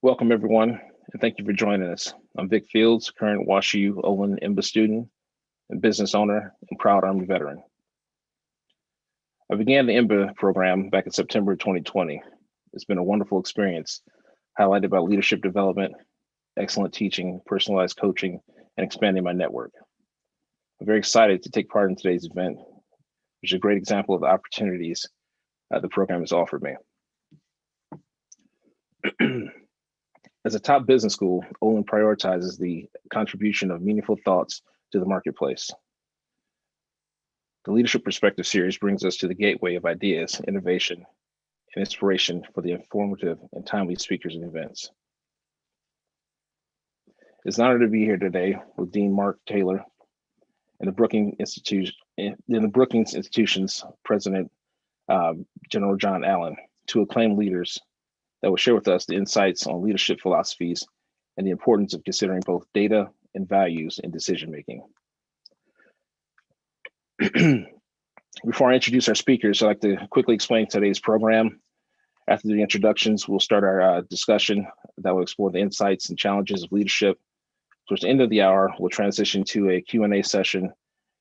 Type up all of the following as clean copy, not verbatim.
Welcome, everyone, and thank you for joining us. I'm Vic Fields, current WashU Olin IMBA student and business owner and proud Army veteran. I began the IMBA program back in September 2020. It's been a wonderful experience, highlighted by leadership development, excellent teaching, personalized coaching, and expanding my network. I'm very excited to take part in today's event, which is a great example of the opportunities the program has offered me. As a top business school, Olin prioritizes the contribution of meaningful thoughts to the marketplace. The Leadership Perspective series brings us to the gateway of ideas, innovation, and inspiration for the informative and timely speakers and events. It's an honor to be here today with Dean Mark Taylor and the Brookings Institution's President, General John Allen, two acclaimed leaders that will share with us the insights on leadership philosophies and the importance of considering both data and values in decision-making. Before I introduce our speakers, I'd like to quickly explain today's program. After the introductions, we'll start our discussion that will explore the insights and challenges of leadership. Towards the end of the hour, we'll transition to a Q&A session.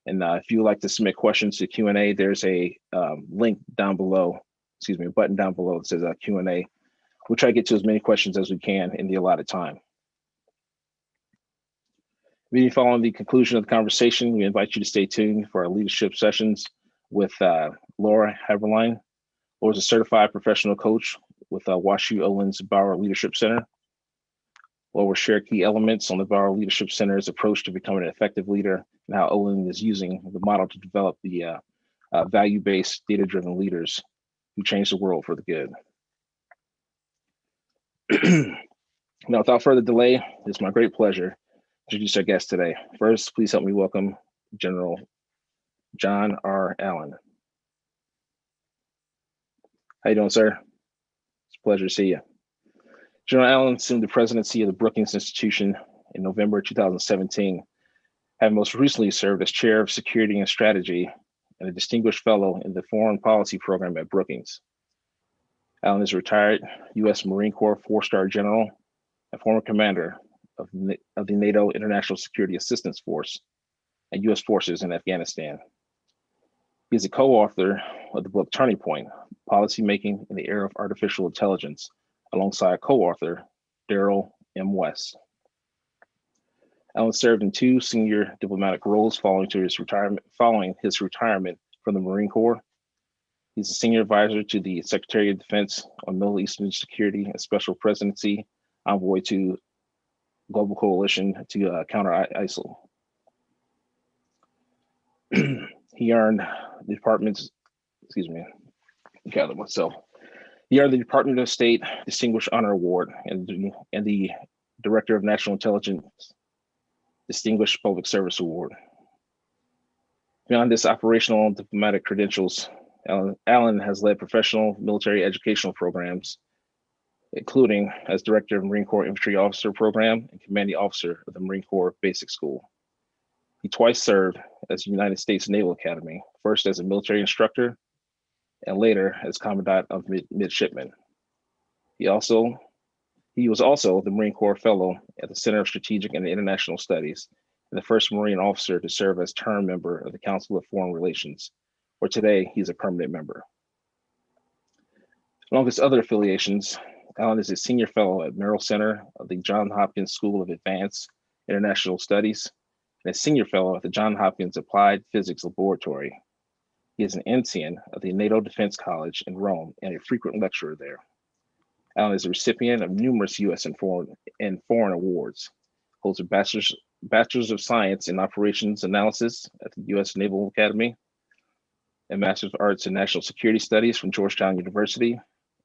And if you would like to submit questions to Q&A, there's a link down below, a button down below that says Q&A. We'll try to get to as many questions as we can in the allotted time. Immediately following the conclusion of the conversation, we invite you to stay tuned for our leadership sessions with Laura Haberline. Laura is a certified professional coach with WashU Olin's Bauer Leadership Center. Laura will share key elements on the Bauer Leadership Center's approach to becoming an effective leader and how Olin is using the model to develop the value-based, data-driven leaders who change the world for the good. Now, without further delay, it's my great pleasure to introduce our guest today. First, please help me welcome General John R. Allen. How you doing, sir? It's a pleasure to see you. General Allen assumed the presidency of the Brookings Institution in November 2017, having most recently served as chair of security and strategy and a distinguished fellow in the foreign policy program at Brookings. Allen is a retired U.S. Marine Corps four-star general and former commander of the NATO International Security Assistance Force and U.S. forces in Afghanistan. He is a co-author of the book Turning Point, Policymaking in the Era of Artificial Intelligence, alongside co-author Daryl M. West. Allen served in two senior diplomatic roles following his retirement from the Marine Corps. He's a senior advisor to the Secretary of Defense on Middle Eastern Security and Special Presidency Envoy to Global Coalition to counter ISIL. He earned the Department of State Distinguished Honor Award and the Director of National Intelligence Distinguished Public Service Award. Beyond his operational and diplomatic credentials, Allen has led professional military educational programs, including as Director of Marine Corps Infantry Officer Program and Commanding Officer of the Marine Corps Basic School. He twice served as the United States Naval Academy, first as a military instructor and later as Commandant of Midshipmen. He was also the Marine Corps Fellow at the Center of Strategic and International Studies and the first Marine officer to serve as term member of the Council of Foreign Relations, where today he's a permanent member. Among his other affiliations, Allen is a senior fellow at Merrill Center of the Johns Hopkins School of Advanced International Studies and a senior fellow at the Johns Hopkins Applied Physics Laboratory. He is an ensign of the NATO Defense College in Rome and a frequent lecturer there. Allen is a recipient of numerous U.S. and foreign awards, holds a Bachelor's of Science in Operations Analysis at the U.S. Naval Academy, a Master's of Arts in National Security Studies from Georgetown University,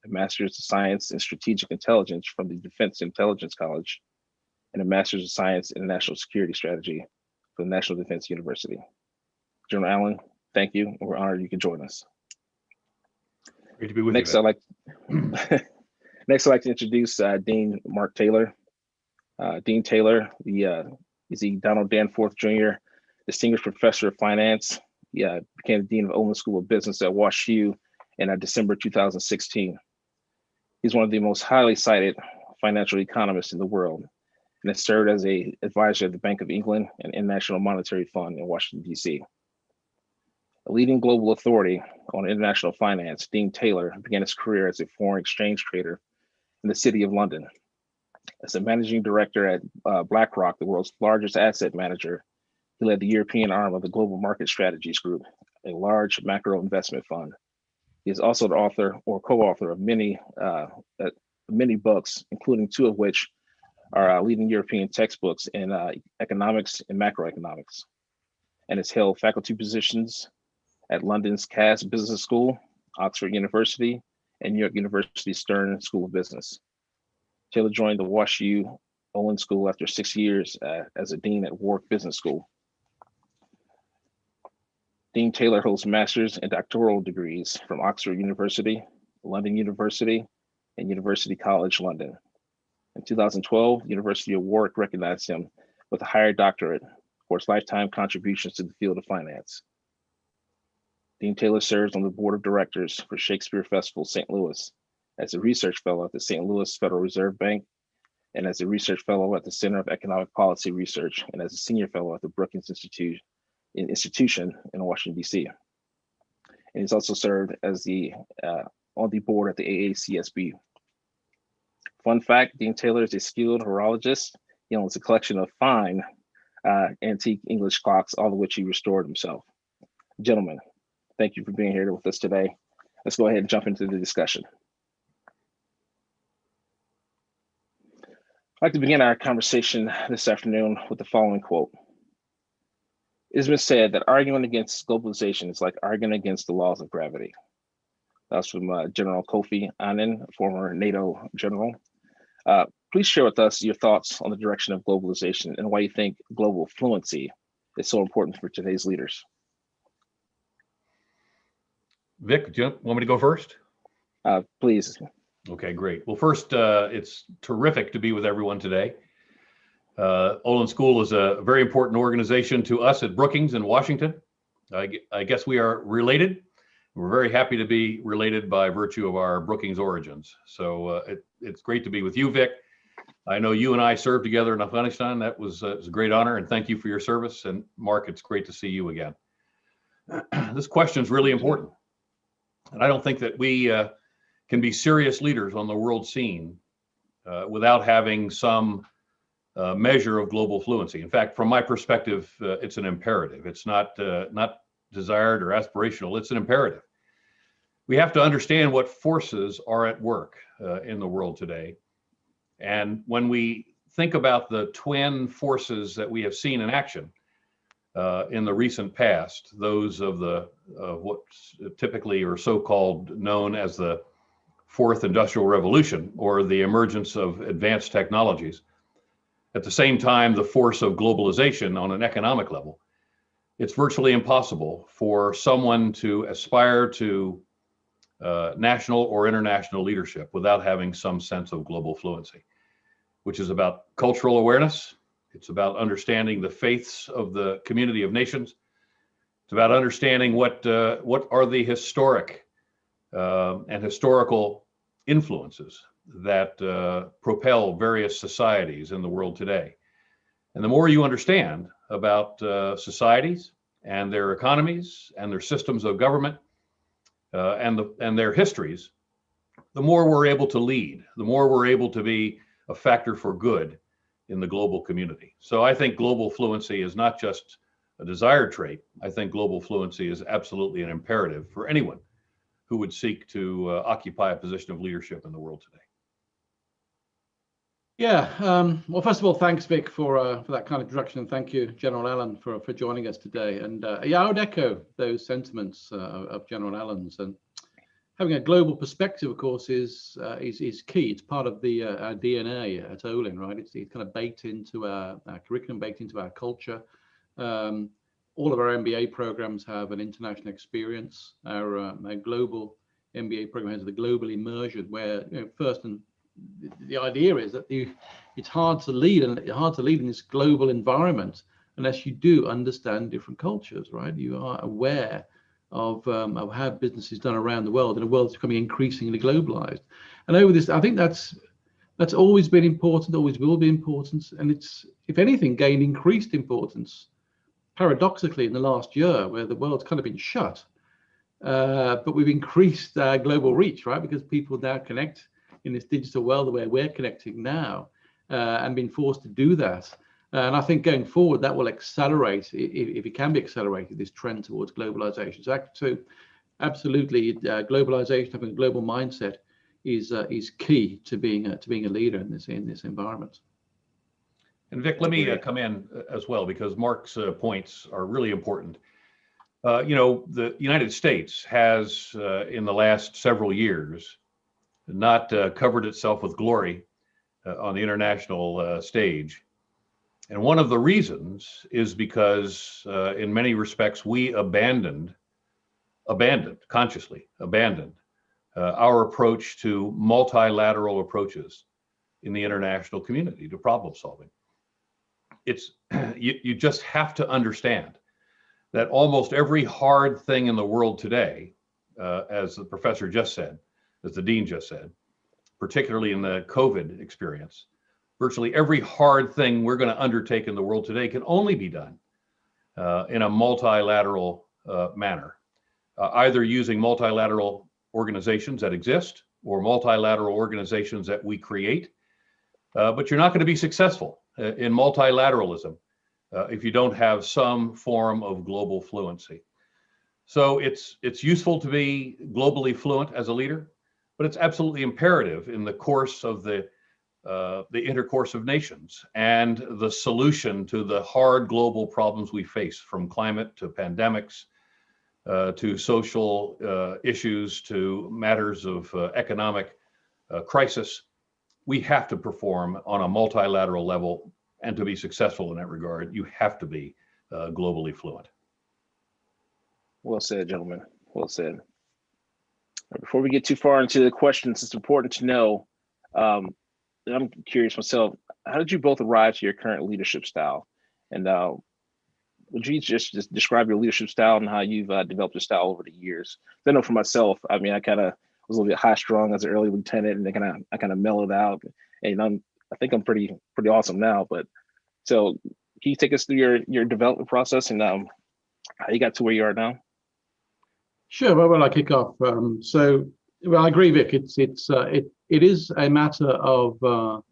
a Master's of Science in Strategic Intelligence from the Defense Intelligence College, and a Master's of Science in National Security Strategy from the National Defense University. General Allen, thank you, and we're honored you can join us. Great to be with Next, you. I'd like to introduce Dean Mark Taylor. Dean Taylor is the Donald Danforth Jr. Distinguished Professor of Finance. He became the Dean of Olin School of Business at WashU in December 2016. He's one of the most highly cited financial economists in the world, and has served as an advisor at the Bank of England and International Monetary Fund in Washington, D.C. A leading global authority on international finance, Dean Taylor began his career as a foreign exchange trader in the City of London. As a managing director at BlackRock, the world's largest asset manager, he led the European arm of the Global Market Strategies Group, a large macro investment fund. He is also the author or co-author of many books, including two of which are leading European textbooks in economics and macroeconomics, and has held faculty positions at London's Cass Business School, Oxford University, and New York University Stern School of Business. Taylor joined the WashU Olin School after 6 years as a dean at Warwick Business School. Dean Taylor holds master's and doctoral degrees from Oxford University, London University, and University College London. In 2012, University of Warwick recognized him with a higher doctorate for his lifetime contributions to the field of finance. Dean Taylor serves on the board of directors for Shakespeare Festival St. Louis as a research fellow at the St. Louis Federal Reserve Bank, and as a research fellow at the Center of Economic Policy Research, and as a senior fellow at the Brookings Institution in Washington, D.C. And he's also served as on the board at the AACSB. Fun fact, Dean Taylor is a skilled horologist. He owns a collection of fine antique English clocks, all of which he restored himself. Gentlemen, thank you for being here with us today. Let's go ahead and jump into the discussion. I'd like to begin our conversation this afternoon with the following quote. It has been said that arguing against globalization is like arguing against the laws of gravity. That's from General Kofi Annan, former NATO general. Please share with us your thoughts on the direction of globalization and why you think global fluency is so important for today's leaders. Vic, do you want me to go first? Please. Okay, great. Well, first, it's terrific to be with everyone today. Olin School is a very important organization to us at Brookings in Washington. I guess we are related. We're very happy to be related by virtue of our Brookings origins. So it's great to be with you, Vic. I know you and I served together in Afghanistan. That was a great honor, and thank you for your service. And Mark, it's great to see you again. This question is really important. And I don't think that we can be serious leaders on the world scene without having some measure of global fluency. In fact, from my perspective, it's an imperative. It's not desired or aspirational. It's an imperative. We have to understand what forces are at work in the world today. And when we think about the twin forces that we have seen in action in the recent past, those of what typically or so-called known as the Fourth Industrial Revolution, or the emergence of advanced technologies. At the same time, the force of globalization on an economic level. It's virtually impossible for someone to aspire to national or international leadership without having some sense of global fluency, which is about cultural awareness. It's about understanding the faiths of the community of nations. It's about understanding what are the historic and historical influences that propel various societies in the world today. And the more you understand about societies and their economies and their systems of government and their histories, the more we're able to lead, the more we're able to be a factor for good in the global community. So I think global fluency is not just a desired trait. I think global fluency is absolutely an imperative for anyone who would seek to occupy a position of leadership in the world today. Yeah, well, first of all, thanks, Vic, for that kind of introduction, and thank you, General Allen, for joining us today. And yeah, I would echo those sentiments of General Allen's. And having a global perspective, of course, is key. It's part of the our DNA at Olin, right? It's kind of baked into our curriculum, baked into our culture. All of our MBA programs have an international experience. Our global MBA program has the global immersion, where first and the idea is that it's hard to lead in this global environment unless you do understand different cultures, right? You are aware of how business is done around the world, and the world is becoming increasingly globalized. And over this, I think that's That's always been important, always will be important, and it's, if anything, gained increased importance, paradoxically, in the last year, where the world's kind of been shut. But we've increased our global reach, right? Because people now connect in this digital world the way we're connecting now, and been forced to do that. And I think going forward, that will accelerate, if it can be accelerated, this trend towards globalization. So absolutely, globalization, having a global mindset, is key to being a leader in this environment. And Vic, let me come in as well, because Mark's points are really important. The United States has, in the last several years, not covered itself with glory on the international stage. And one of the reasons is because, in many respects, we consciously abandoned our approach to multilateral approaches in the international community to problem solving. It's you just have to understand that almost every hard thing in the world today, as the professor just said, as the dean just said, particularly in the COVID experience, virtually every hard thing we're going to undertake in the world today can only be done in a multilateral manner, either using multilateral organizations that exist or multilateral organizations that we create. But you're not going to be successful in multilateralism if you don't have some form of global fluency. So it's useful to be globally fluent as a leader, but it's absolutely imperative in the course of the intercourse of nations and the solution to the hard global problems we face, from climate to pandemics, to social issues, to matters of economic crisis. We have to perform on a multilateral level, and to be successful in that regard, you have to be globally fluent. Well said, gentlemen. Well said. Before we get too far into the questions, it's important to know, I'm curious myself, how did you both arrive to your current leadership style? And would you just describe your leadership style and how you've developed your style over the years? I know for myself, I mean, I kind of was a little bit high strung as an early lieutenant, and then I kind of mellowed out, and I think I'm pretty awesome now. But so, can you take us through your development process and how you got to where you are now? Sure. Well, I kick off. Well, I agree, Vic. It is a matter of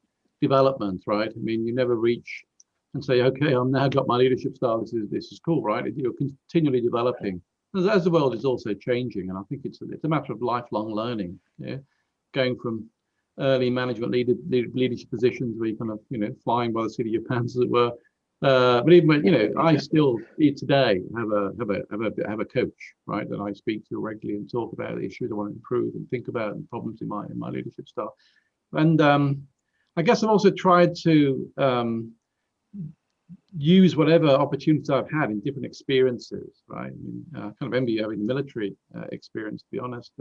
development, right? I mean, you never reach and say, okay, I've now got my leadership style. This is cool, right? You're continually developing as the world is also changing, and I think it's a matter of lifelong learning. Yeah, going from early management leadership positions where you kind of flying by the seat of your pants, as it were. But even when, I still today have a coach, right, that I speak to regularly and talk about the issues I want to improve and think about and problems in my leadership style. And I guess I've also tried to use whatever opportunities I've had in different experiences, right? I mean, I kind of envy having military experience, to be honest.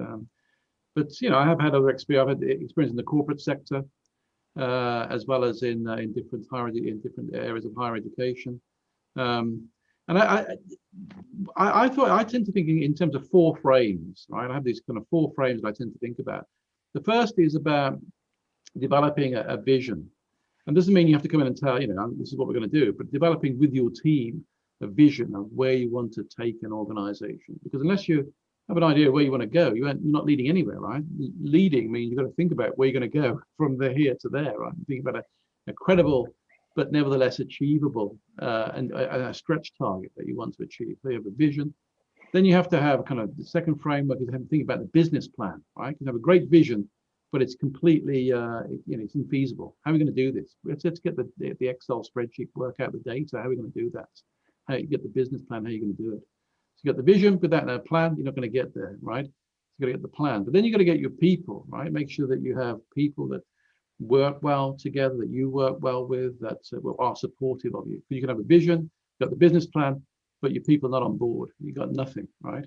But I have had other experience. I've had experience in the corporate sector, as well as in different areas of higher education. And I thought I tend to think in terms of 4 frames, right? I have these kind of 4 frames that I tend to think about. The first is about developing a vision. And doesn't mean you have to come in and tell, this is what we're going to do, but developing with your team a vision of where you want to take an organization. Because unless you have an idea of where you want to go, you're not leading anywhere, right? Leading means you've got to think about where you're going to go from here to there, right? Think about a credible, but nevertheless achievable and a stretch target that you want to achieve. So you have a vision. Then you have to have kind of the second framework is to think about the business plan, right? You have a great vision, but it's completely, it's infeasible. How are we going to do this? Let's get the Excel spreadsheet, work out the data. How are we going to do that? How you get the business plan? How are you going to do it? So you got the vision, but that plan, you're not going to get there, right? So you got to get the plan, but then you got to get your people, right? Make sure that you have people that work well together, that you work well with, that are supportive of you. You can have a vision, you got the business plan, but your people are not on board. You got nothing, right?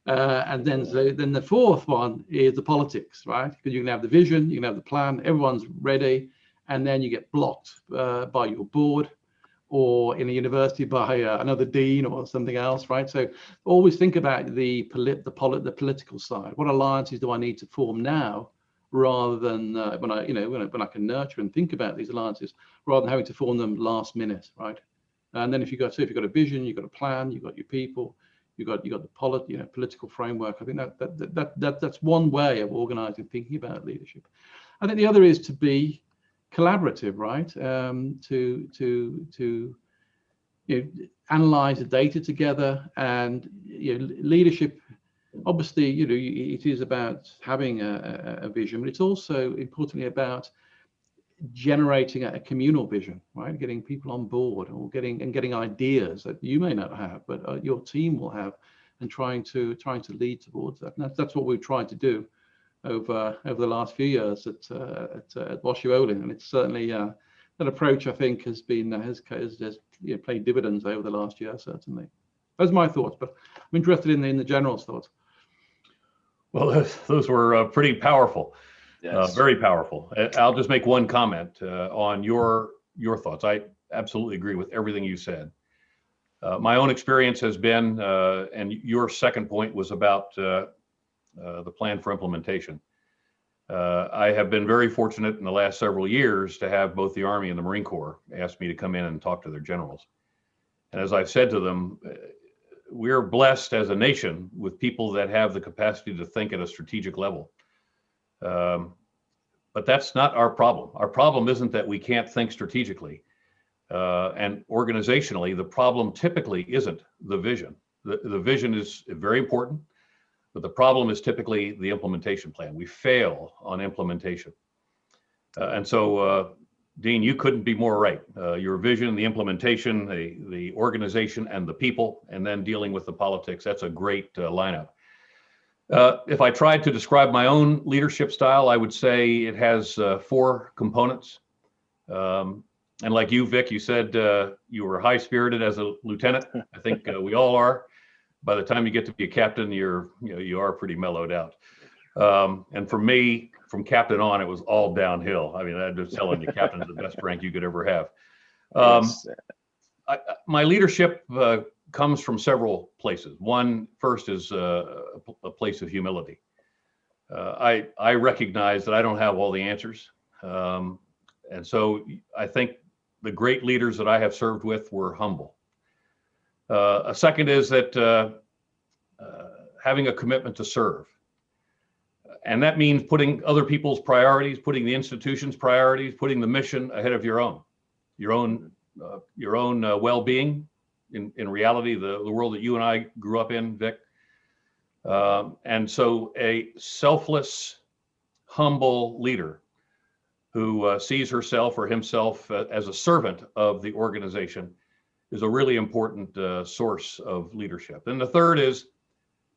And then the fourth one is the politics, right? Because you can have the vision, you can have the plan, everyone's ready, and then you get blocked by your board, or in a university by another dean or something else, right? So always think about the political side. What alliances do I need to form now rather than when I can nurture and think about these alliances, rather than having to form them last minute, right? And then if you've got a vision, you've got a plan, you've got your people, you've got the political framework. I think that's one way of organizing, thinking about leadership. I think the other is to be collaborative, right? To analyze the data together, and leadership. Obviously, it is about having a vision, but it's also importantly about generating a communal vision, right? Getting people on board, or getting ideas that you may not have, but your team will have, and trying to lead towards that. And that's what we've tried to do over the last few years at WashU Olin, and it's certainly that approach, I think, has played dividends over the last year. Certainly, those are my thoughts, but I'm interested in the general's thoughts. Well, those were pretty powerful. Yes. Very powerful. I'll just make one comment on your thoughts. I absolutely agree with everything you said. My own experience has been, and your second point was about the plan for implementation. I have been very fortunate in the last several years to have both the Army and the Marine Corps ask me to come in and talk to their generals. And as I've said to them, we're blessed as a nation with people that have the capacity to think at a strategic level. But that's not our problem. Our problem isn't that we can't think strategically. And organizationally, the problem typically isn't the vision. The vision is very important, but the problem is typically the implementation plan. We fail on implementation. And so, Dean, you couldn't be more right. Your vision, the implementation, the organization, and the people, and then dealing with the politics, that's a great lineup. If I tried to describe my own leadership style, I would say it has 4 components. And like you, Vic, you said you were high-spirited as a lieutenant. I think we all are. By the time you get to be a captain, you are pretty mellowed out. And for me, from captain on, it was all downhill. I mean, I'm just telling you, captain's the best rank you could ever have. Yes. My leadership comes from several places. One, first, is a place of humility. I recognize that I don't have all the answers. And so I think the great leaders that I have served with were humble. A second is that having a commitment to serve. And that means putting other people's priorities, putting the institution's priorities, putting the mission ahead of your own well-being. In reality, the world that you and I grew up in, Vic. And so a selfless, humble leader who sees herself or himself as a servant of the organization is a really important source of leadership. And the third is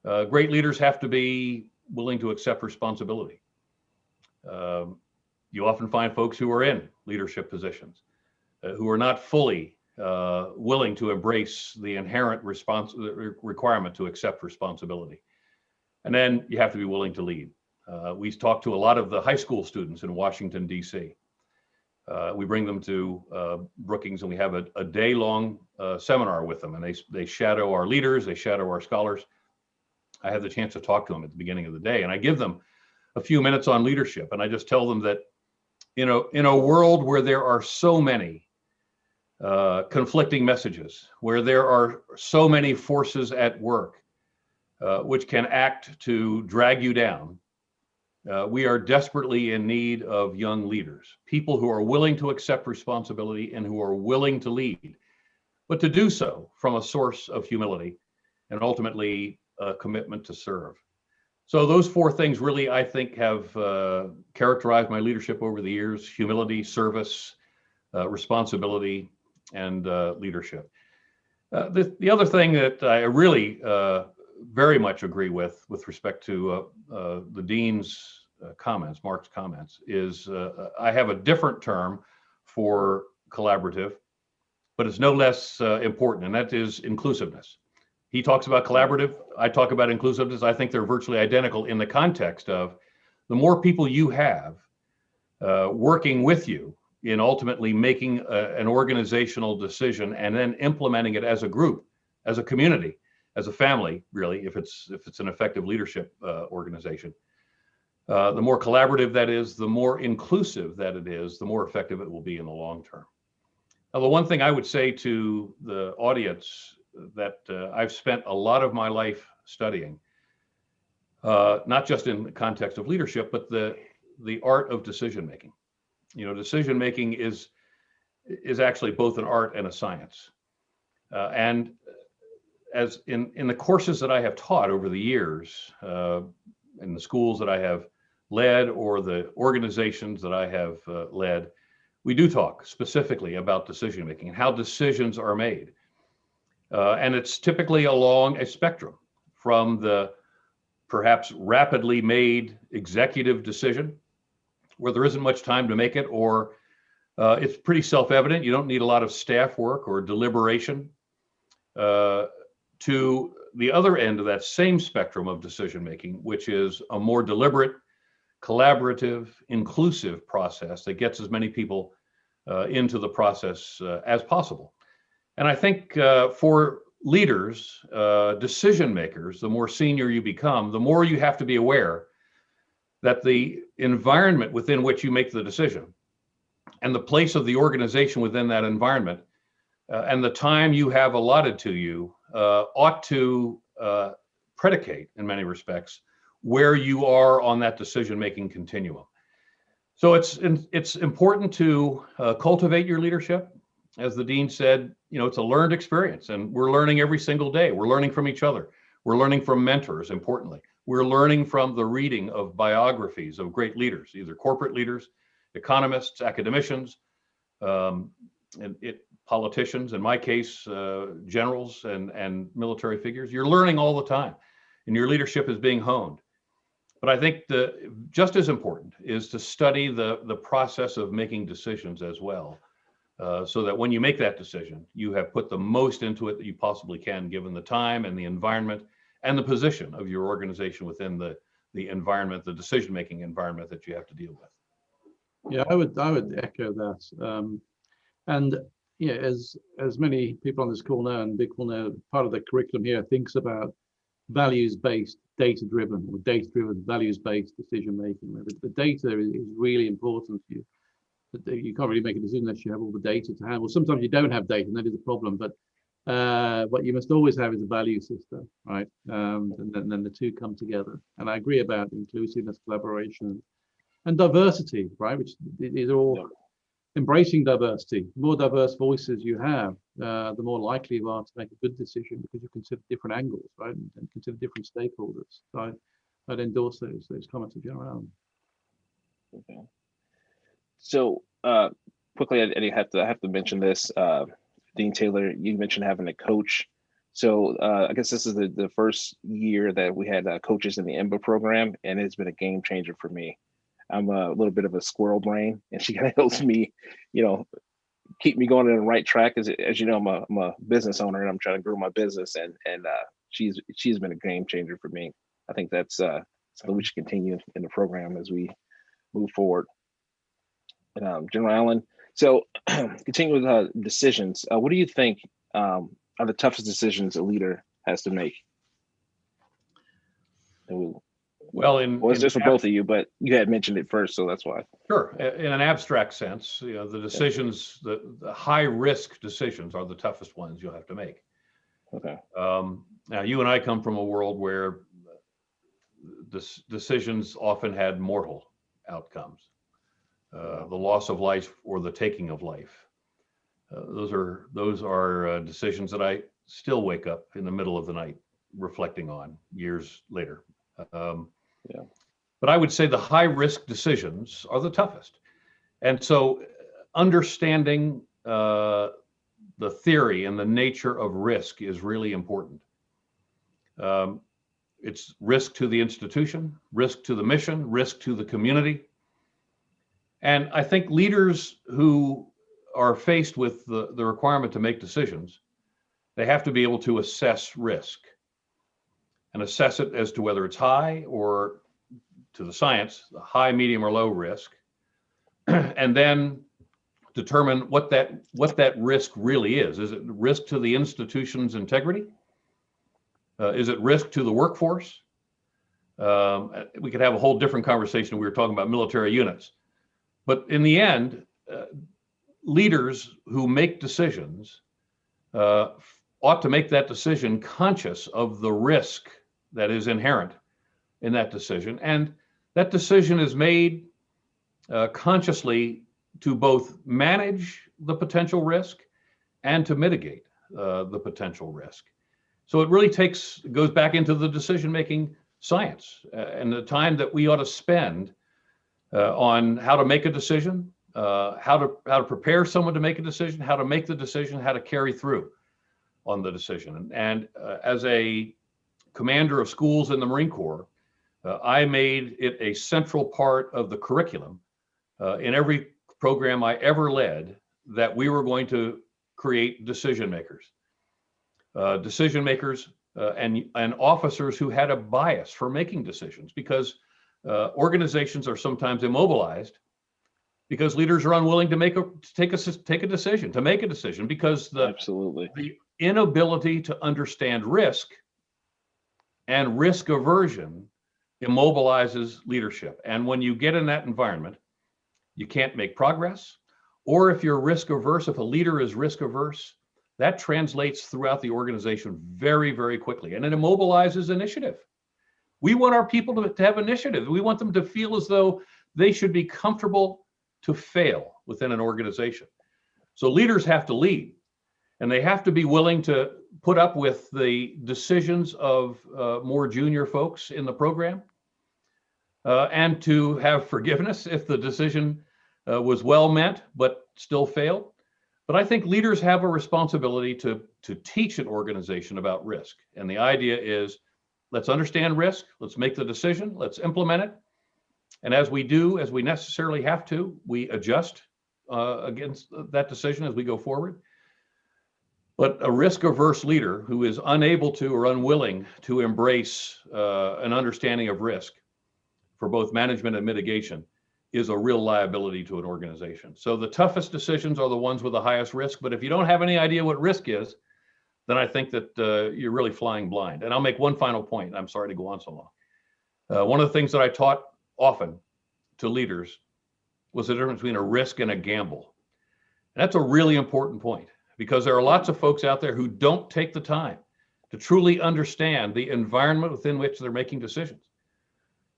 great leaders have to be willing to accept responsibility. You often find folks who are in leadership positions who are not fully willing to embrace the inherent requirement to accept responsibility. And then you have to be willing to lead. We talk to a lot of the high school students in Washington, D.C. We bring them to Brookings, and we have a day-long seminar with them, and they shadow our leaders, they shadow our scholars. I have the chance to talk to them at the beginning of the day, and I give them a few minutes on leadership, and I just tell them that in a world where there are so many conflicting messages, where there are so many forces at work which can act to drag you down, we are desperately in need of young leaders, people who are willing to accept responsibility and who are willing to lead, but to do so from a source of humility and ultimately a commitment to serve. So those 4 things really, I think, have characterized my leadership over the years: humility, service, responsibility, and leadership. The other thing that I really very much agree with respect to the Dean's comments, Mark's comments, is I have a different term for collaborative, but it's no less important, and that is inclusiveness. He talks about collaborative, I talk about inclusiveness. I think they're virtually identical in the context of the more people you have working with you in ultimately making an organizational decision and then implementing it as a group, as a community, as a family, really, if it's an effective leadership organization. The more collaborative that is, the more inclusive that it is, the more effective it will be in the long term. Now, the one thing I would say to the audience that I've spent a lot of my life studying, not just in the context of leadership, but the art of decision making. You know, decision making is actually both an art and a science. And as in the courses that I have taught over the years, in the schools that I have led or the organizations that I have led, we do talk specifically about decision making and how decisions are made. And it's typically along a spectrum from the perhaps rapidly made executive decision where there isn't much time to make it, or it's pretty self-evident, you don't need a lot of staff work or deliberation, to the other end of that same spectrum of decision making, which is a more deliberate, collaborative, inclusive process that gets as many people into the process as possible. And I think for leaders, decision makers, the more senior you become, the more you have to be aware that the environment within which you make the decision and the place of the organization within that environment and the time you have allotted to you ought to predicate, in many respects, where you are on that decision-making continuum. So it's important to cultivate your leadership. As the dean said, you know, it's a learned experience, and we're learning every single day. We're learning from each other. We're learning from mentors, importantly. We're learning from the reading of biographies of great leaders, either corporate leaders, economists, academicians, politicians, in my case, generals and military figures. You're learning all the time, and your leadership is being honed. But I think just as important is to study the process of making decisions as well, so that when you make that decision, you have put the most into it that you possibly can, given the time and the environment and the position of your organization within the environment, the decision-making environment that you have to deal with. Yeah, I would echo that. And yeah, as many people on this call know, and Vic will know, part of the curriculum here thinks about values-based, data-driven, or data-driven, values-based decision-making. The data is really important to you. You can't really make a decision unless you have all the data to hand. Well, sometimes you don't have data, and that is a problem. But what you must always have is a value system, right? And then the two come together. And I agree about inclusiveness, collaboration, and diversity, right? Which is all embracing diversity. The more diverse voices you have, the more likely you are to make a good decision, because you consider different angles, right? And consider different stakeholders. So I'd endorse those comments of General Allen. Okay. So quickly, I have to mention this. Dean Taylor, you mentioned having a coach. So I guess this is the first year that we had coaches in the EMBA program, and it's been a game changer for me. I'm a little bit of a squirrel brain, and she kind of helps me, you know, keep me going on the right track. As you know, I'm a business owner, and I'm trying to grow my business, and she's been a game changer for me. I think that's something we should continue in the program as we move forward. General Allen, so continuing with decisions, what do you think are the toughest decisions a leader has to make? Well, it's just for both of you, but you had mentioned it first, so that's why. Sure. In an abstract sense, you know, the decisions, the high risk decisions are the toughest ones you'll have to make. Okay. Now, you and I come from a world where decisions often had mortal outcomes. The loss of life or the taking of life. Those are decisions that I still wake up in the middle of the night reflecting on years later. But I would say the high risk decisions are the toughest. And so understanding the theory and the nature of risk is really important. It's risk to the institution, risk to the mission, risk to the community. And I think leaders who are faced with the requirement to make decisions, they have to be able to assess risk and assess it as to whether it's high, or to the science, high, medium, or low risk, and then determine what that risk really is. Is it risk to the institution's integrity? Is it risk to the workforce? We could have a whole different conversation. We were talking about military units. But in the end, leaders who make decisions ought to make that decision conscious of the risk that is inherent in that decision. And that decision is made consciously to both manage the potential risk and to mitigate the potential risk. So it really goes back into the decision-making science and the time that we ought to spend on how to make a decision, how to prepare someone to make a decision, how to make the decision, how to carry through on the decision. And as a commander of schools in the Marine Corps, I made it a central part of the curriculum in every program I ever led that we were going to create decision makers and officers who had a bias for making decisions, because organizations are sometimes immobilized because leaders are unwilling to make a decision because the inability to understand risk and risk aversion immobilizes leadership. And when you get in that environment, you can't make progress. Or if you're risk averse, if a leader is risk averse, that translates throughout the organization very, very quickly, and it immobilizes initiative. We want our people to have initiative. We want them to feel as though they should be comfortable to fail within an organization. So leaders have to lead, and they have to be willing to put up with the decisions of more junior folks in the program, and to have forgiveness if the decision was well meant but still failed. But I think leaders have a responsibility to teach an organization about risk. And the idea is, let's understand risk, let's make the decision, let's implement it. And as we do, as we necessarily have to, we adjust against that decision as we go forward. But a risk-averse leader who is unable to or unwilling to embrace an understanding of risk for both management and mitigation is a real liability to an organization. So the toughest decisions are the ones with the highest risk. But if you don't have any idea what risk is, then I think that you're really flying blind. And I'll make one final point. I'm sorry to go on so long. One of the things that I taught often to leaders was the difference between a risk and a gamble. And that's a really important point, because there are lots of folks out there who don't take the time to truly understand the environment within which they're making decisions.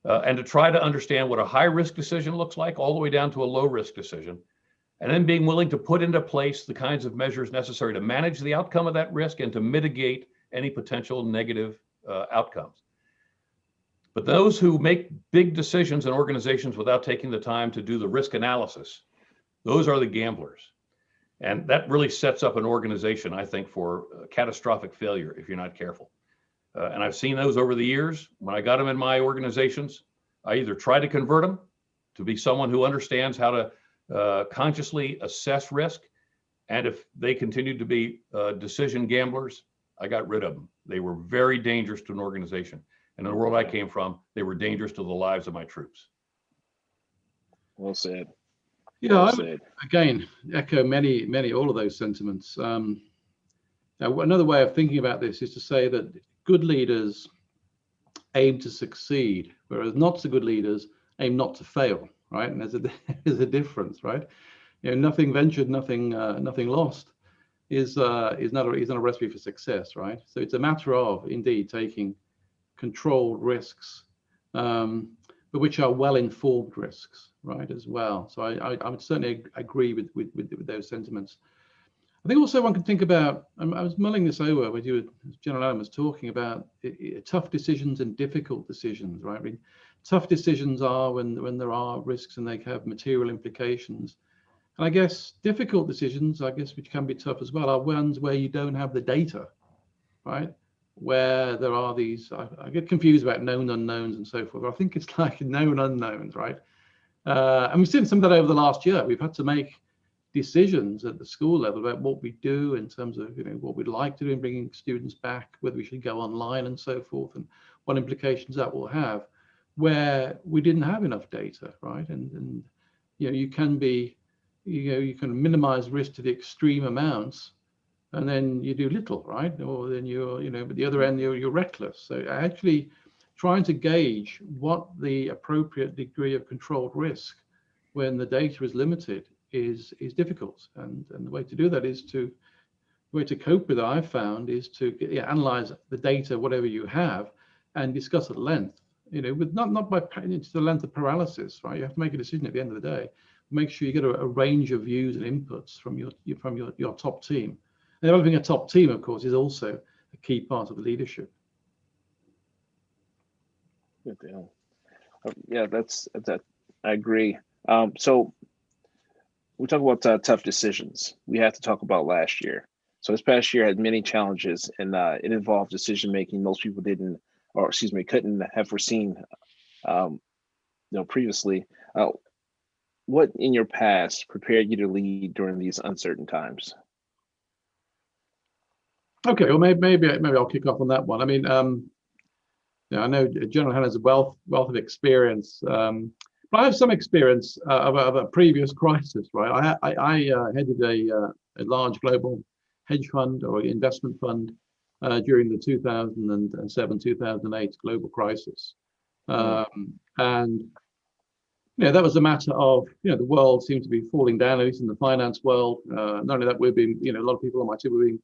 And to try to understand what a high risk decision looks like all the way down to a low risk decision, and then being willing to put into place the kinds of measures necessary to manage the outcome of that risk and to mitigate any potential negative outcomes. But those who make big decisions in organizations without taking the time to do the risk analysis, those are the gamblers. And that really sets up an organization, I think, for catastrophic failure if you're not careful. And I've seen those over the years. When I got them in my organizations, I either try to convert them to be someone who understands how to consciously assess risk. And if they continued to be decision gamblers, I got rid of them. They were very dangerous to an organization. And in the world I came from, they were dangerous to the lives of my troops. Well said. Yeah, well I said. would, again, echo all of those sentiments. Now, another way of thinking about this is to say that good leaders aim to succeed, whereas not so good leaders aim not to fail, right? And there's a difference, right? You know, nothing ventured, nothing lost is not a recipe for success, right? So it's a matter of indeed taking controlled risks, but which are well-informed risks, right, as well. So I would certainly agree with those sentiments. I think also one can think about, I was mulling this over with you, as General Allen was talking about tough decisions and difficult decisions, right? I mean, tough decisions are when there are risks and they have material implications. And I guess difficult decisions, which can be tough as well, are ones where you don't have the data, right? Where there are these, I get confused about known unknowns and so forth. I think it's like known unknowns, right? And we've seen some of that over the last year. We've had to make decisions at the school level about what we do in terms of, what we'd like to do in bringing students back, whether we should go online and so forth, and what implications that will have, where we didn't have enough data, right? And you can be, you can minimize risk to the extreme amounts, and then you do little, right? Or then but the other end, you're reckless. So actually, trying to gauge what the appropriate degree of controlled risk when the data is limited is difficult. And the way to do that is the way to cope with it, I've found, is to analyze the data, whatever you have, and discuss at length, with not by to the length of paralysis, right? You have to make a decision at the end of the day. Make sure you get a range of views and inputs from your top team. And developing a top team, of course, is also a key part of the leadership. Good deal. Yeah, that's I agree. So we talk about tough decisions. We have to talk about last year. So this past year had many challenges, and it involved decision making most people couldn't have foreseen, previously. What in your past prepared you to lead during these uncertain times? Okay, well maybe I'll kick off on that one. I mean, I know General Allen has a wealth of experience, but I have some experience of a previous crisis, right? I headed a large global hedge fund or investment fund during the 2007-2008 global crisis, and that was a matter of the world seemed to be falling down, at least in the finance world. Not only that, we're being a lot of people on my team were being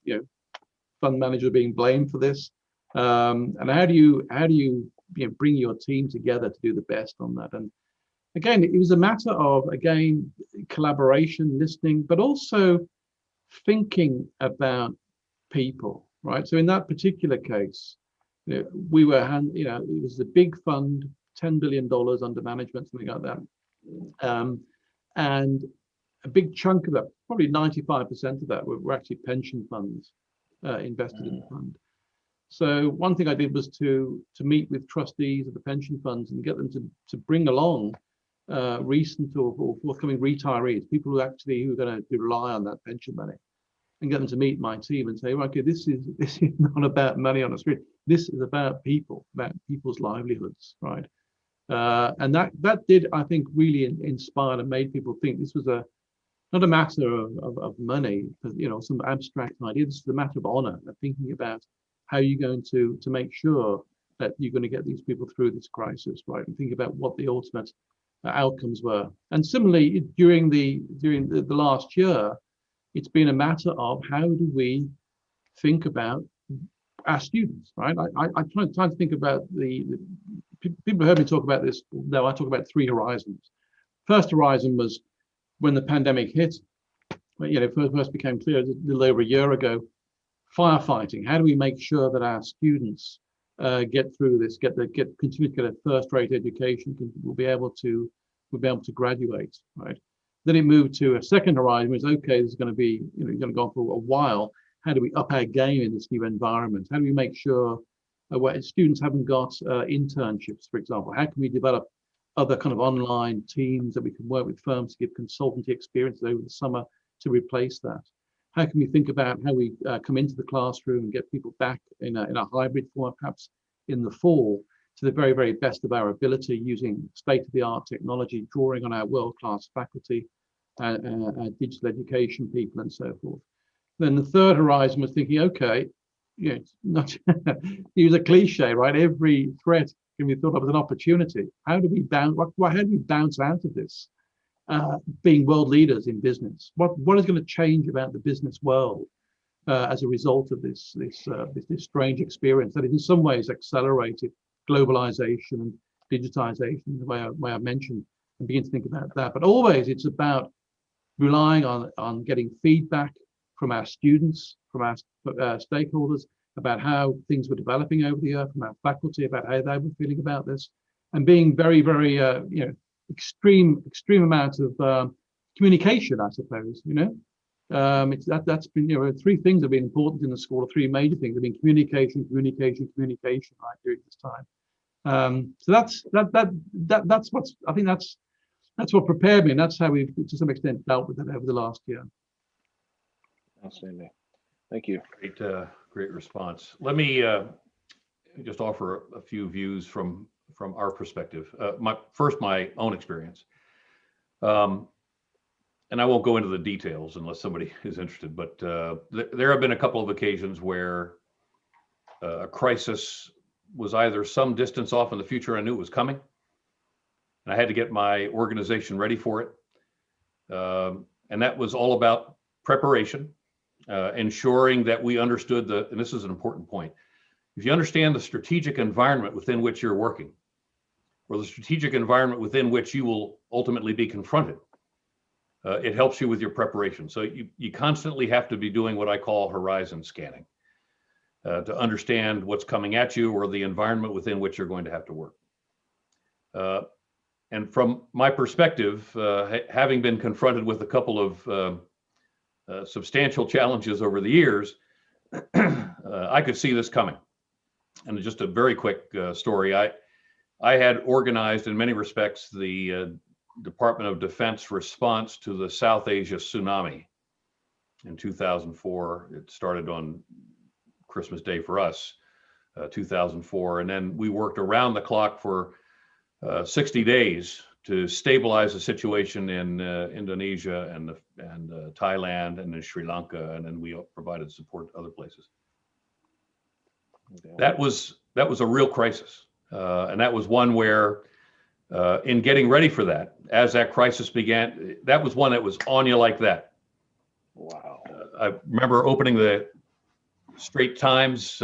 fund managers being blamed for this. And how do you bring your team together to do the best on that? And again, it was a matter of collaboration, listening, but also thinking about people, right? So in that particular case, we were it was a big fund, $10 billion under management, something like that, and a big chunk of that, probably 95% of that, were actually pension funds invested in the fund. So one thing I did was to meet with trustees of the pension funds and get them to bring along recent or forthcoming retirees, people who are going to rely on that pension money, and get them to meet my team and say, okay, this is not about money on the street. This is about people, about people's livelihoods, right? And that did, I think, really inspire and made people think this was not a matter of money, some abstract idea. This is a matter of honor, of thinking about how you're going to make sure that you're going to get these people through this crisis, right? And think about what the ultimate outcomes were. And similarly, during the last year, it's been a matter of how do we think about our students, right? I try to think about the people heard me talk about this. Now I talk about three horizons. First horizon was when the pandemic hit. First became clear a little over a year ago. Firefighting. How do we make sure that our students get through this, continue to get a first-rate education, will be able to graduate, right? Then it moved to a second horizon, which is okay, this is going to be, going to go on for a while. How do we up our game in this new environment? How do we make sure where students haven't got internships, for example? How can we develop other kind of online teams that we can work with firms to give consultancy experiences over the summer to replace that? How can we think about how we come into the classroom and get people back in a hybrid form, perhaps in the fall, to the very, very best of our ability, using state-of-the-art technology, drawing on our world-class faculty, digital education people, and so forth. Then the third horizon was thinking, okay, not use a cliche, right? Every threat can be thought of as an opportunity. How do we bounce out of this? Being world leaders in business. What is going to change about the business world as a result of this strange experience that in some ways accelerated globalization and digitization, the way I mentioned, and begin to think about that. But always it's about relying on getting feedback from our students, from our stakeholders, about how things were developing over the year, from our faculty about how they were feeling about this, and being very, very extreme amount of communication, I suppose. That's been three things have been important in the school. Three major things have been communication, right, during this time. So that's what's, I think that's what prepared me, and that's how we've to some extent dealt with it over the last year. Outstanding. Thank you. Great response. Let me just offer a few views from our perspective. My own experience. And I won't go into the details unless somebody is interested, but there have been a couple of occasions where a crisis was either some distance off in the future. I knew it was coming, and I had to get my organization ready for it. And that was all about preparation, ensuring that we understood and this is an important point. If you understand the strategic environment within which you're working, or the strategic environment within which you will ultimately be confronted, it helps you with your preparation. So you constantly have to be doing what I call horizon scanning to understand what's coming at you or the environment within which you're going to have to work. And from my perspective, having been confronted with a couple of substantial challenges over the years, I could see this coming. And just a very quick story. I had organized in many respects the Department of Defense response to the South Asia tsunami in 2004. It started on Christmas Day for us, 2004. And then we worked around the clock for 60 days to stabilize the situation in Indonesia and Thailand and in Sri Lanka, and then we provided support to other places. Okay. That was a real crisis, and that was one where, in getting ready for that, as that crisis began, that was one that was on you like that. Wow! I remember opening the Straits Times,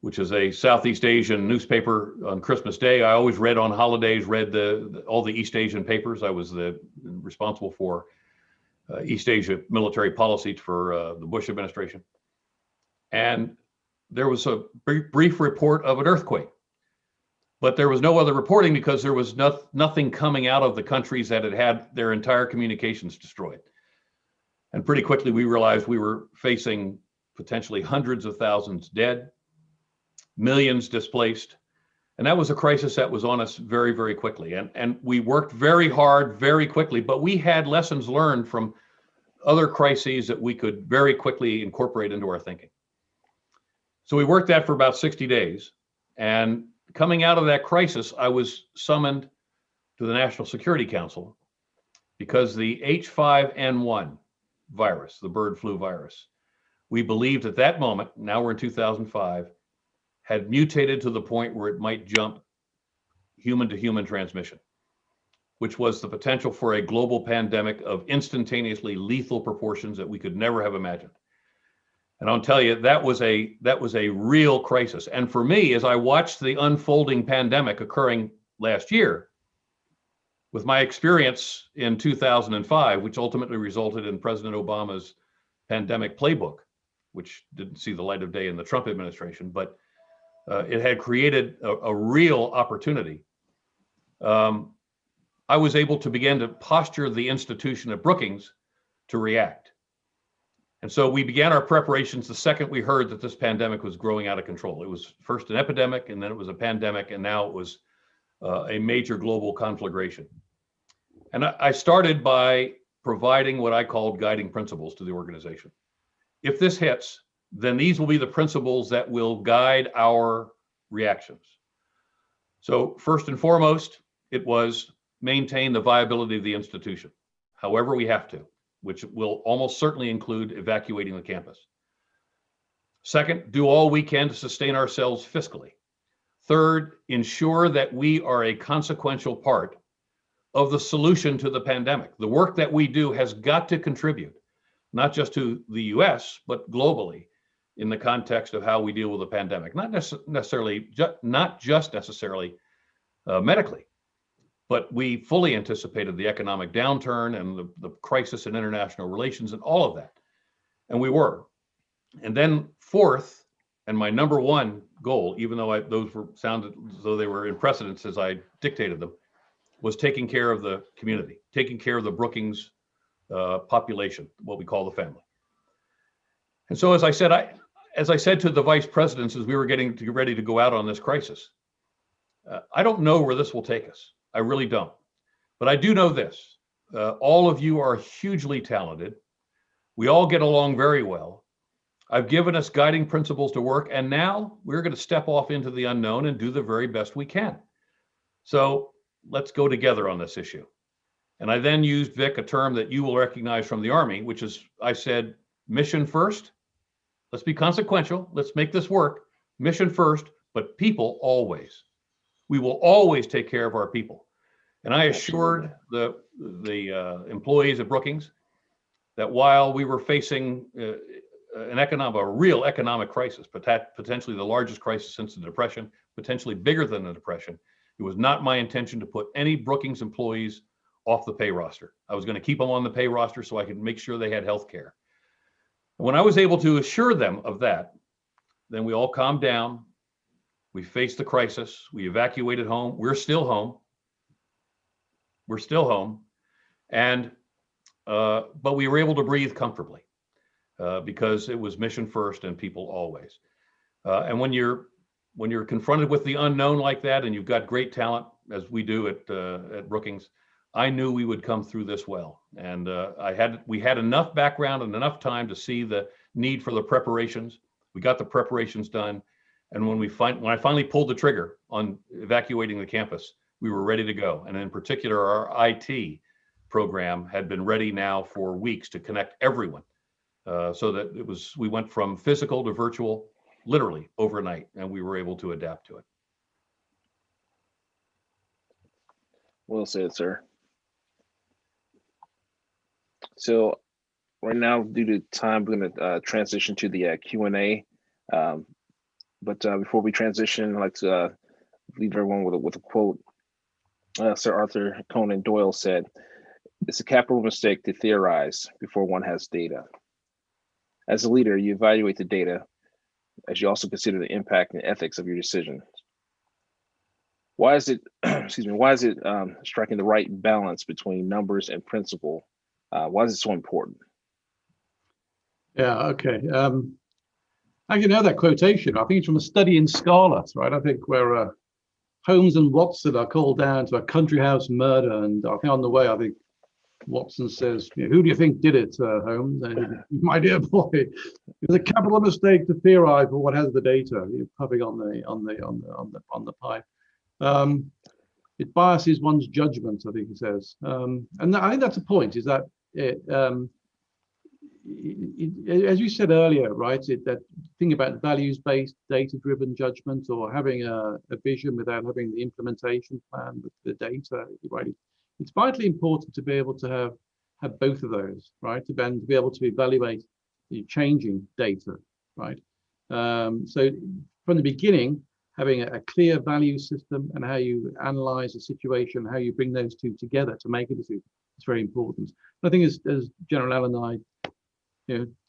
which is a Southeast Asian newspaper, on Christmas Day. I always read on holidays, read all the East Asian papers. I was responsible for East Asia military policy for the Bush administration. And there was a brief report of an earthquake, but there was no other reporting because there was nothing coming out of the countries that had their entire communications destroyed. And pretty quickly we realized we were facing potentially hundreds of thousands dead, millions displaced. And that was a crisis that was on us very, very quickly. And we worked very hard, very quickly, but we had lessons learned from other crises that we could very quickly incorporate into our thinking. So we worked that for about 60 days. And coming out of that crisis, I was summoned to the National Security Council because the H5N1 virus, the bird flu virus, we believed at that moment, now we're in 2005, had mutated to the point where it might jump human to human transmission, which was the potential for a global pandemic of instantaneously lethal proportions that we could never have imagined. And I'll tell you, that was a real crisis. And for me, as I watched the unfolding pandemic occurring last year, with my experience in 2005, which ultimately resulted in President Obama's pandemic playbook, which didn't see the light of day in the Trump administration, but it had created a real opportunity. I was able to begin to posture the institution at Brookings to react. And so we began our preparations the second we heard that this pandemic was growing out of control. It was first an epidemic, and then it was a pandemic, and now it was a major global conflagration. And I started by providing what I called guiding principles to the organization. If this hits, then these will be the principles that will guide our reactions. So first and foremost, it was maintain the viability of the institution, however we have to, which will almost certainly include evacuating the campus. Second, do all we can to sustain ourselves fiscally. Third, ensure that we are a consequential part of the solution to the pandemic. The work that we do has got to contribute, not just to the US, but globally in the context of how we deal with the pandemic. Not just necessarily medically, but we fully anticipated the economic downturn and the crisis in international relations and all of that. And we were. And then fourth, and my number one goal, even though those sounded as though they were in precedence as I dictated them, was taking care of the community, taking care of the Brookings population, what we call the family. And so as I said to the vice presidents as we were getting ready to go out on this crisis, I don't know where this will take us. I really don't. But I do know this. All of you are hugely talented. We all get along very well. I've given us guiding principles to work, and now we're going to step off into the unknown and do the very best we can. So let's go together on this issue. And I then used, Vic, a term that you will recognize from the Army, which is, I said, mission first. Let's be consequential. Let's make this work. Mission first, but people always. We will always take care of our people. And I assured the employees at Brookings that while we were facing a real economic crisis, potentially the largest crisis since the Depression, potentially bigger than the Depression, it was not my intention to put any Brookings employees off the pay roster. I was going to keep them on the pay roster so I could make sure they had health care. When I was able to assure them of that, then we all calmed down. We faced the crisis. We evacuated home. We're still home. We're still home. And, but we were able to breathe comfortably because it was mission first and people always. And when you're confronted with the unknown like that, and you've got great talent, as we do at Brookings, I knew we would come through this well. And we had enough background and enough time to see the need for the preparations. We got the preparations done. And when I finally pulled the trigger on evacuating the campus, we were ready to go. And in particular, our IT program had been ready now for weeks to connect everyone. So that we went from physical to virtual literally overnight, and we were able to adapt to it. Well said, sir. So right now, due to time, we're going to transition to the Q&A. But before we transition, I'd like to leave everyone with a quote. Sir Arthur Conan Doyle said, "It's a capital mistake to theorize before one has data. As a leader, you evaluate the data as you also consider the impact and ethics of your decisions. Why is it, striking the right balance between numbers and principle? Why is it so important?" Yeah, okay. I know that quotation. I think it's from a study in Scarlet, right? I think where Holmes and Watson are called down to a country house murder. And I think on the way, I think Watson says, "Who do you think did it, Holmes?" And, "My dear boy, it was a capital mistake to theorize, but what has the data?" You're puffing on the pipe. It biases one's judgment, I think he says. And I think that's the point, is that as you said earlier, right, that thing about values-based, data-driven judgment, or having a vision without having the implementation plan with the data, right? It's vitally important to be able to have both of those, right? To be able to evaluate the changing data, right? So from the beginning, having a clear value system and how you analyze a situation, how you bring those two together to make a decision, it's very important. I think as General Allen and I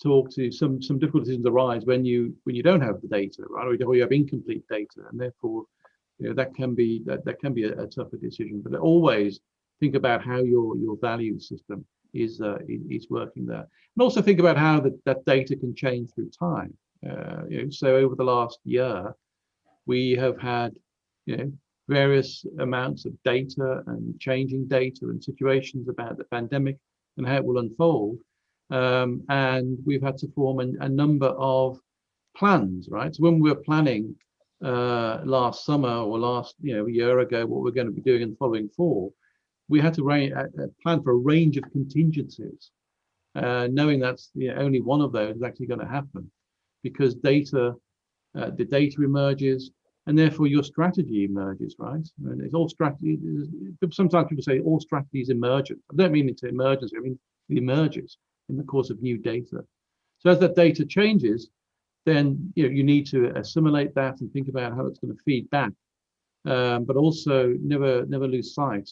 talk to, some difficult decisions arise when you don't have the data, right? Or you have incomplete data, and therefore that can be a tougher decision. But always think about how your value system is working there, and also think about how that data can change through time. So over the last year, we have had various amounts of data and changing data and situations about the pandemic and how it will unfold. And we've had to form a number of plans, right? So when we were planning last summer or last a year ago what we're going to be doing in the following fall, we had to plan for a range of contingencies, knowing that's only one of those is actually going to happen, because the data emerges, and therefore your strategy emerges, right? And it's all strategy. Sometimes people say all strategy is emergent. I don't mean it's emergency. I mean it emerges in the course of new data. So as that data changes, then you need to assimilate that and think about how it's going to feed back, but also never lose sight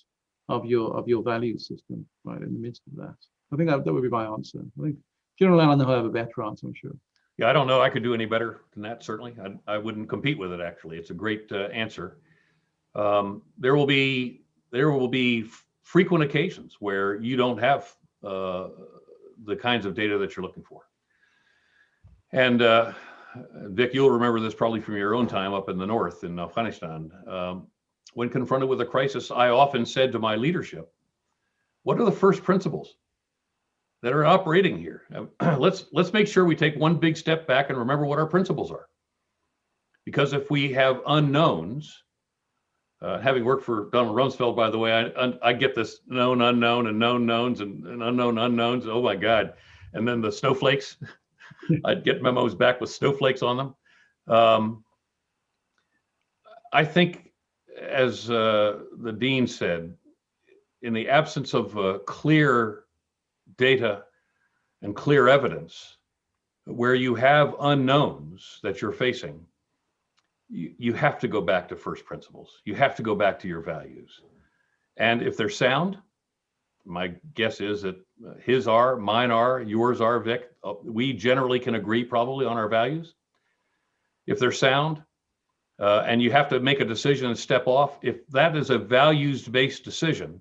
of your value system, right, in the midst of that. I think that would be my answer. I think General Allen will have a better answer, I'm sure. Yeah, I don't know I could do any better than that, certainly. I wouldn't compete with it, actually. It's a great answer. There will be frequent occasions where you don't have the kinds of data that you're looking for. And Vic, you'll remember this probably from your own time up in the north in Afghanistan. When confronted with a crisis, I often said to my leadership, what are the first principles that are operating here? Let's make sure we take one big step back and remember what our principles are. Because if we have unknowns, having worked for Donald Rumsfeld, by the way, I get this known unknown and known knowns and unknown unknowns. Oh my God. And then the snowflakes, I'd get memos back with snowflakes on them. I think, as the dean said, in the absence of clear data and clear evidence, where you have unknowns that you're facing, you have to go back to first principles. You have to go back to your values. And if they're sound, my guess is that his are, mine are, yours are, Vic. We generally can agree probably on our values. If they're sound, and you have to make a decision and step off, if that is a values-based decision,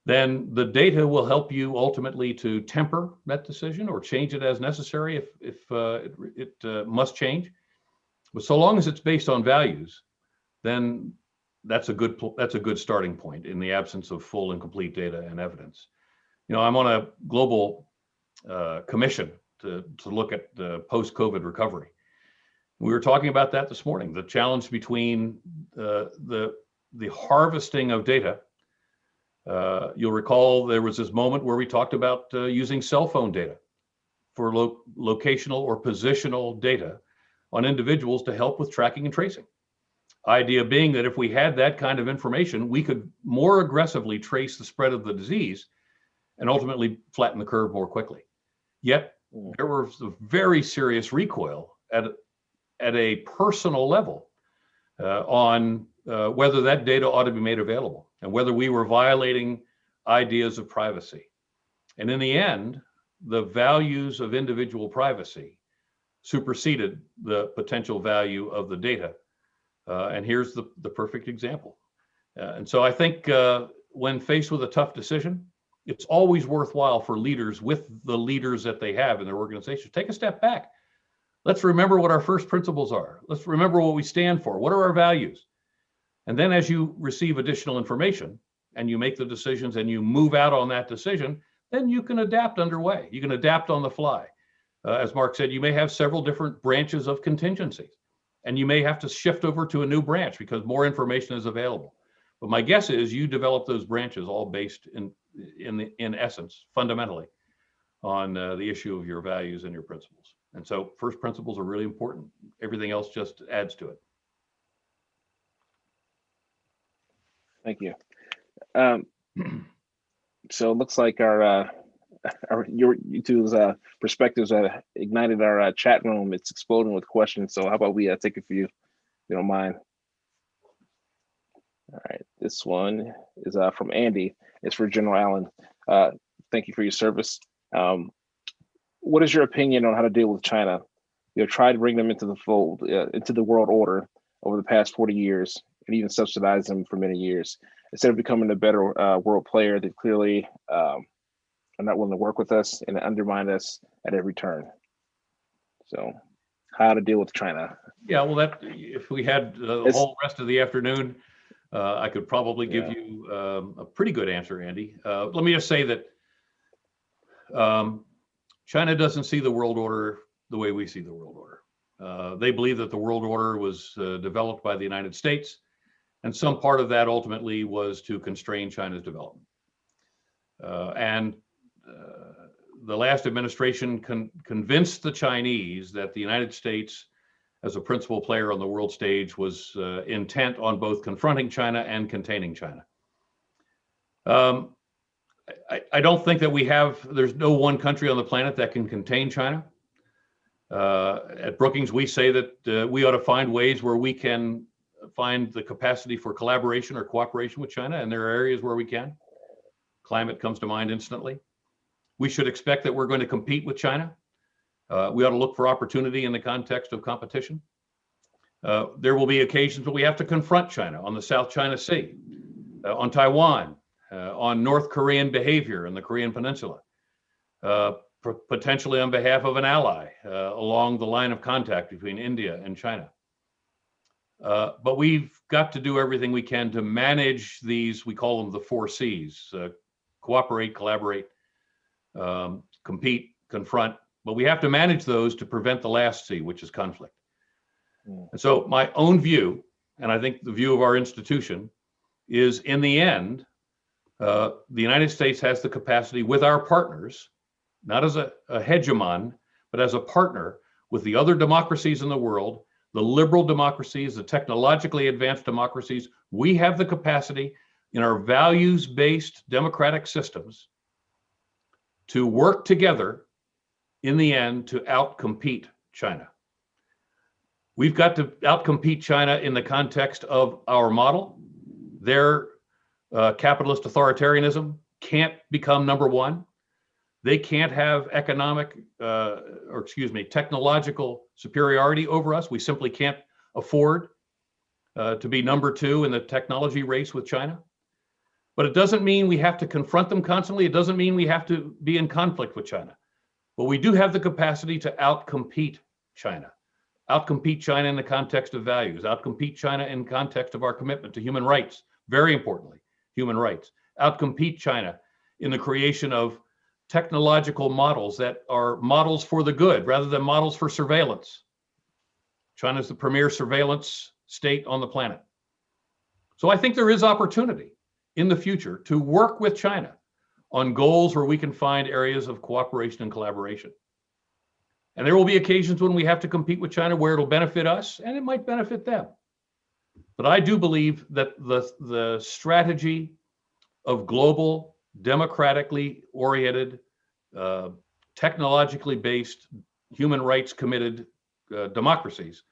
then the data will help you ultimately to temper that decision or change it as necessary if it must change. But so long as it's based on values, then that's a good starting point in the absence of full and complete data and evidence. You know, I'm on a global commission to look at the post-COVID recovery. We were talking about that this morning, the challenge between the harvesting of data. You'll recall there was this moment where we talked about using cell phone data for locational or positional data on individuals to help with tracking and tracing. Idea being that if we had that kind of information, we could more aggressively trace the spread of the disease and ultimately flatten the curve more quickly. Yet there was a very serious recoil at a personal level on whether that data ought to be made available and whether we were violating ideas of privacy. And in the end, the values of individual privacy superseded the potential value of the data. And here's the perfect example. And so I think when faced with a tough decision, it's always worthwhile for leaders with the leaders that they have in their organization, take a step back. Let's remember what our first principles are. Let's remember what we stand for. What are our values? And then as you receive additional information and you make the decisions and you move out on that decision, then you can adapt underway. You can adapt on the fly. As Mark said, you may have several different branches of contingencies, and you may have to shift over to a new branch because more information is available. But my guess is you develop those branches all based in essence, fundamentally, on the issue of your values and your principles. And so first principles are really important. Everything else just adds to it. Thank you. So it looks like your two's perspectives ignited our chat room. It's exploding with questions. So how about we take a few, if you don't mind. All right, this one is from Andy. It's for General Allen. Thank you for your service. What is your opinion on how to deal with China? You know, try to bring them into the fold, into the world order over the past 40 years, and even subsidize them for many years. Instead of becoming a better world player, they clearly are not willing to work with us and undermine us at every turn. So how to deal with China? Yeah, well, that if we had the whole rest of the afternoon, I could probably give you a pretty good answer, Andy. Let me just say that China doesn't see the world order the way we see the world order. They believe that the world order was developed by the United States, and some part of that ultimately was to constrain China's development. The last administration convinced the Chinese that the United States, as a principal player on the world stage, was intent on both confronting China and containing China. I don't think that there's no one country on the planet that can contain China. At Brookings, we say that we ought to find ways where we can find the capacity for collaboration or cooperation with China, and there are areas where we can. Climate comes to mind instantly. We should expect that we're going to compete with China. We ought to look for opportunity in the context of competition. There will be occasions where we have to confront China on the South China Sea, on Taiwan, on North Korean behavior in the Korean Peninsula, potentially on behalf of an ally along the line of contact between India and China. But we've got to do everything we can to manage these, we call them the 4 C's, cooperate, collaborate, compete, confront, but we have to manage those to prevent the last C, which is conflict. And so my own view, and I think the view of our institution, is in the end, the United States has the capacity with our partners, not as a hegemon, but as a partner with the other democracies in the world, the liberal democracies, the technologically advanced democracies, we have the capacity in our values-based democratic systems to work together in the end to outcompete China. We've got to outcompete China in the context of our model. Their capitalist authoritarianism can't become number one. They can't have technological superiority over us. We simply can't afford to be number two in the technology race with China. But it doesn't mean we have to confront them constantly. It doesn't mean we have to be in conflict with China. But we do have the capacity to outcompete China. Outcompete China in the context of values. Outcompete China in context of our commitment to human rights. Very importantly, human rights. Outcompete China in the creation of technological models that are models for the good rather than models for surveillance. China is the premier surveillance state on the planet. So I think there is opportunity in the future to work with China on goals where we can find areas of cooperation and collaboration. And there will be occasions when we have to compete with China where it'll benefit us and it might benefit them. But I do believe that the strategy of global, democratically oriented, technologically based, human rights committed democracies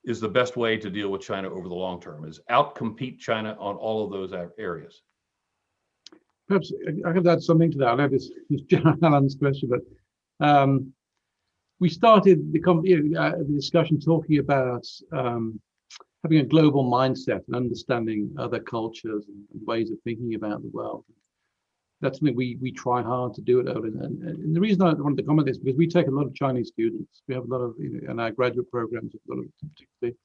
is the best way to deal with China over the long term, is outcompete China on all of those areas. Perhaps I could add something to that. I know this is General Allen's question, but we started the discussion talking about having a global mindset and understanding other cultures and ways of thinking about the world. That's something we try hard to do at Olin. And the reason I wanted to comment is because we take a lot of Chinese students. We have a lot of, in our graduate programs, a lot of particularly.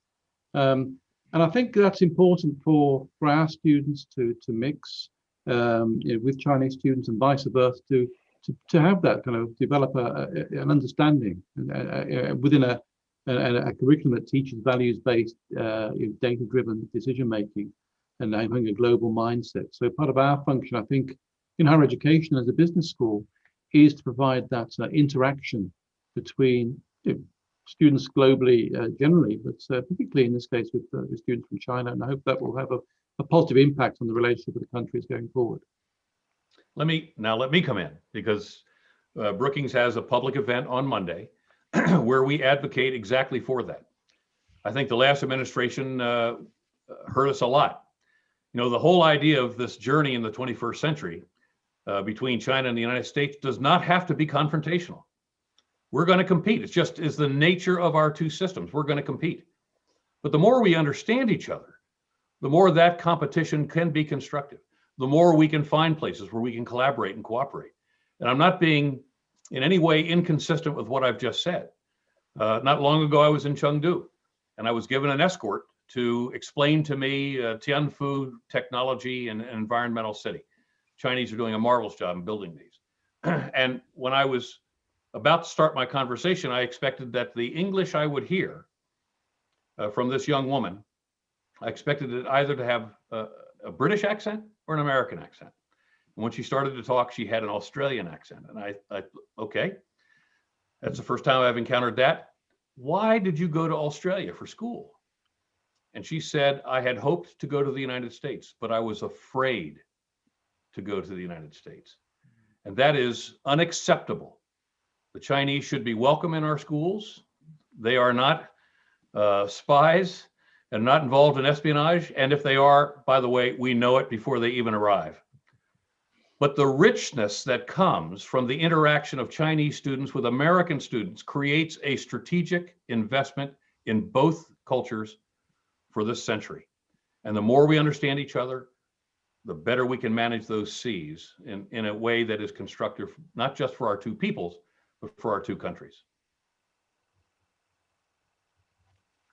And I think that's important for our students to mix with Chinese students and vice versa, to have that kind of develop an understanding within a curriculum that teaches values-based, data-driven decision-making and having a global mindset. So part of our function, I think, in higher education as a business school is to provide that interaction between students globally generally, but particularly in this case with students from China. And I hope that will have a positive impact on the relationship with the countries going forward. Let me come in, because Brookings has a public event on Monday where we advocate exactly for that. I think the last administration hurt us a lot. The whole idea of this journey in the 21st century between China and the United States does not have to be confrontational. We're going to compete. It's just is the nature of our two systems. We're going to compete. But the more we understand each other, the more that competition can be constructive. The more we can find places where we can collaborate and cooperate. And I'm not being in any way inconsistent with what I've just said. Not long ago, I was in Chengdu, and I was given an escort to explain to me Tianfu technology and environmental city. Chinese are doing a marvelous job in building these. And when I was about to start my conversation, I expected that the English I would hear from this young woman, I expected it either to have a British accent or an American accent. And when she started to talk, she had an Australian accent. And I okay, that's the first time I've encountered that. Why did you go to Australia for school? And she said, I had hoped to go to the United States, but I was afraid to go to the United States. And that is unacceptable. The Chinese should be welcome in our schools. They are not spies and not involved in espionage. And if they are, by the way, we know it before they even arrive. But the richness that comes from the interaction of Chinese students with American students creates a strategic investment in both cultures for this century. And the more we understand each other, the better we can manage those seas in a way that is constructive, not just for our two peoples, but for our two countries.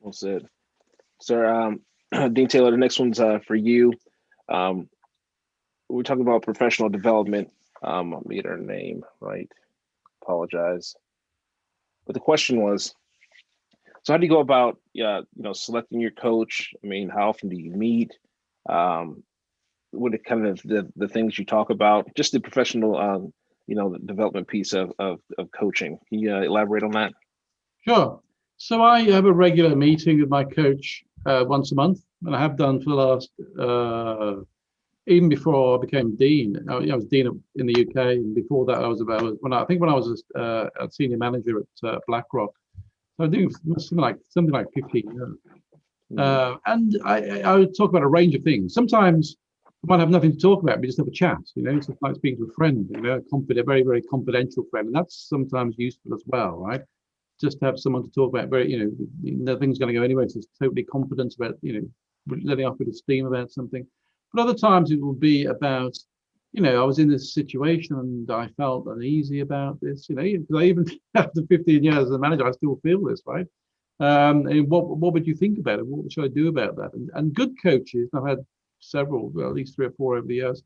Well said. Sir, Dean Taylor, the next one's for you. We're talking about professional development. I'll get her name right. Apologize. But the question was, so how do you go about selecting your coach? I mean, how often do you meet? What are kind of the things you talk about? Just the professional the development piece of coaching. Can you elaborate on that? Sure. So I have a regular meeting with my coach once a month, and I have done for the last even before I became dean. I was dean in the UK, and before that I was when I was a senior manager at BlackRock. So I was doing something like 15 years. And I would talk about a range of things. Sometimes I might have nothing to talk about, we just have a chat, it's just like speaking to a friend, a very, very confidential friend. And that's sometimes useful as well, right? Just to have someone to talk about, nothing's going to go anywhere. So it's totally confident about, letting off with steam about something. But other times it will be about, I was in this situation and I felt uneasy about this, because I even after 15 years as a manager, I still feel this, right? And what would you think about it? What should I do about that? And good coaches, I've had several, well, at least 3 or 4 over the years,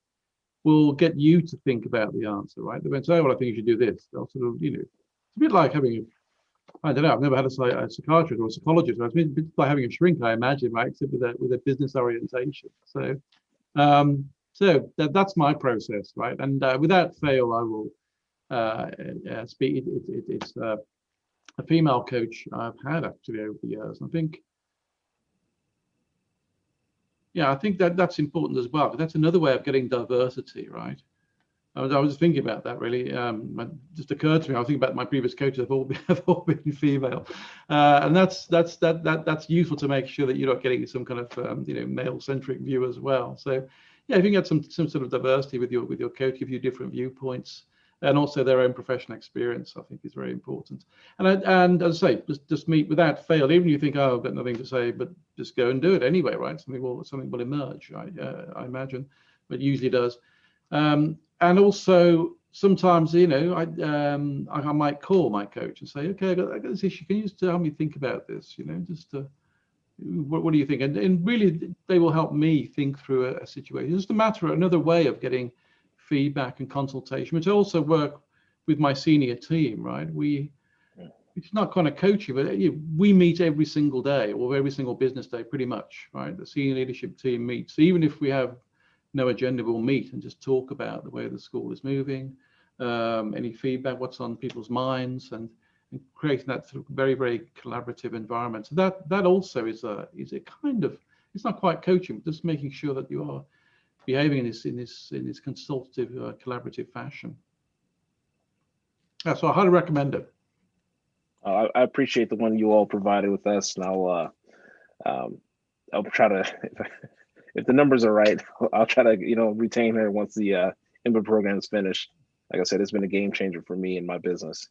will get you to think about the answer, right? They won't say, well, I think you should do this. They'll sort of, it's a bit like having I don't know, I've never had a psychiatrist or a psychologist. It's a bit like having a shrink, I imagine, right? Except with a business orientation. So that's my process, right? And without fail, I will speak. It's a female coach I've had actually over the years. And I think that's important as well, because that's another way of getting diversity, right? I was thinking about that really. It just occurred to me. I was thinking about my previous coaches have all been female, and that's useful to make sure that you're not getting some kind of male-centric view as well. So yeah, if you can get some sort of diversity with your coach, give you different viewpoints, and also their own professional experience, I think is very important. And as I say, just meet without fail. Even if you think, oh, I've got nothing to say, but just go and do it anyway, right? Something will emerge, right? I imagine, but it usually does. And also sometimes, I might call my coach and say, okay, I got this issue. Can you just help me think about this? What do you think? And really, they will help me think through a situation. It's just another way of getting feedback and consultation, which I also work with my senior team, right? It's not kind of coaching, but we meet every single day or every single business day, pretty much, right? The senior leadership team meets. So even if we have no agenda, we'll meet and just talk about the way the school is moving, any feedback, what's on people's minds, and creating that sort of very, very collaborative environment. So that also is a kind of, it's not quite coaching, but just making sure that you are behaving in this consultative, collaborative fashion. Yeah, so I highly recommend it. I appreciate the one you all provided with us, and I'll try to. If the numbers are right, I'll try to, retain her once the input program is finished. Like I said, it's been a game changer for me and my business.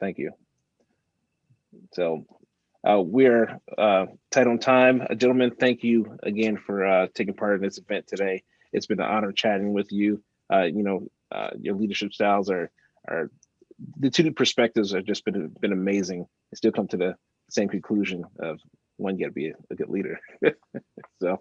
Thank you. So we're tight on time. Gentlemen, thank you again for taking part in this event today. It's been an honor chatting with you. Your leadership styles are the two perspectives have just been amazing. I still come to the same conclusion of one, you got to be a good leader. So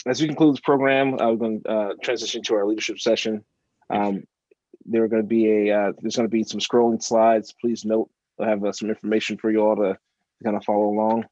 as we conclude this program, we're going to transition to our leadership session. There's going to be some scrolling slides. Please note, we'll have some information for you all to kind of follow along.